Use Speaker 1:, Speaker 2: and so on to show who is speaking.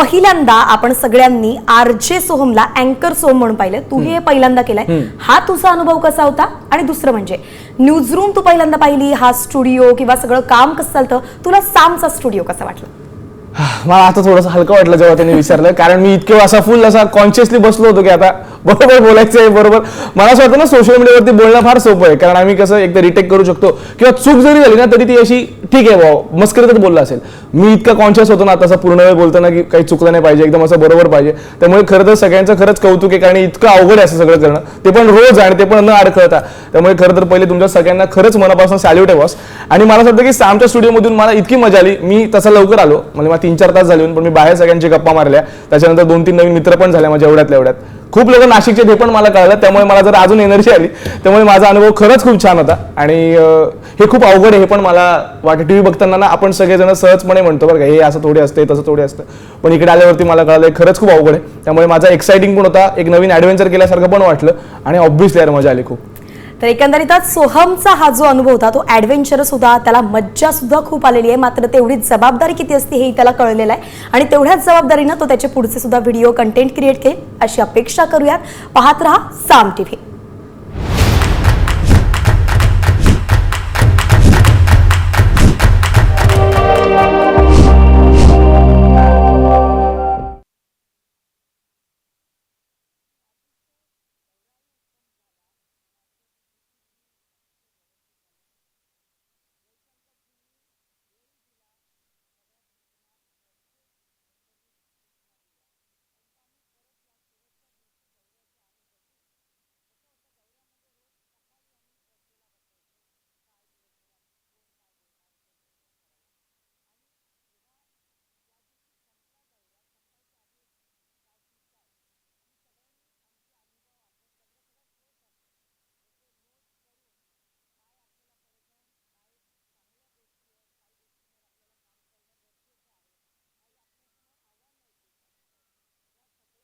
Speaker 1: पहिल्यांदा आपण सगळ्यांनी आरजे सोहमला अँकर सोहम म्हणून पाहिलं, तू हे पहिल्यांदा केलंय, हा तुझा अनुभव कसा होता? आणि दुसरं म्हणजे न्यूज रूम तू पहिल्यांदा पाहिली, हा स्टुडिओ किंवा सगळं काम कसं चालतं, तुला सामचा स्टुडिओ कसा वाटला?
Speaker 2: मला आता थोडंसं हलकं वाटलं जेव्हा त्यांनी विचारलं, कारण मी इतके असा फुल असा कॉन्शियसली बसलो होतो की आता बरोबर बोलायचं आहे. बरोबर मला असं वाटतं ना, सोशल मीडियावरती बोलणं फार सोपं आहे, कारण आम्ही कसं एकदा रिटेक करू शकतो किंवा चूक जरी झाली ना तरी ती अशी ठीक आहे भाऊ मस्करीतच बोलला असेल. मी इतका कॉन्शियस होतो ना तसं पूर्ण वेळ बोलताना की काही चुकलं नाही पाहिजे, एकदम असं बरोबर पाहिजे. त्यामुळे खरं तर सगळ्यांचं खरंच कौतुक आहे, कारण इतकं अवघड आहे असं सगळं करणं, ते पण रोज आणि ते पण न अडखळता. त्यामुळे खरं तर पहिले तुमच्या सगळ्यांना खरंच मनापासून सॅल्यूट आहे बॉस. आणि मला असं वाटतं की सामच्या स्टुडिओमधून मला इतकी मजा आली, मी तसं लवकर आलो, म्हणजे मला 3-4 तास झाले, पण मी बाहेर सगळ्यांची गप्पा मारल्या, त्याच्यानंतर 2-3 नवीन मित्र पण झाले माझ्या एवढ्यातल्या एवढ्यात. खूप लोक नाशिकचे ते पण मला कळलं, त्यामुळे मला जर अजून एनर्जी आली. त्यामुळे माझा अनुभव खरंच खूप छान होता. आणि हे खूप अवघड आहे हे पण मला वाटतं. टीव्ही बघताना ना आपण सगळेजण सहजपणे म्हणतो बरं का, हे असं थोडे असते तसं थोडे असतं, पण इकडे आल्यावरती मला कळलं खरंच खूप अवघड आहे. त्यामुळे माझा एक्साइटिंग पण होता, एक नवीन ॲडव्हेंचर केल्यासारखं पण वाटलं, आणि ऑब्व्हियसली यार मजा आली खूप.
Speaker 1: तर एकंदरीतच सोहमचा हा जो अनुभव होता तो ॲडव्हेंचरस होता, त्याला मज्जा सुद्धा खूप आलेली आहे. मात्र तेवढी जबाबदारी किती असते हे त्याला कळलेलं आहे, आणि तेवढ्याच जबाबदारीनं तो त्याचे पुढचे सुद्धा व्हिडिओ कंटेंट क्रिएट केले अशी अपेक्षा करूयात. पाहत रहा साम टीव्ही.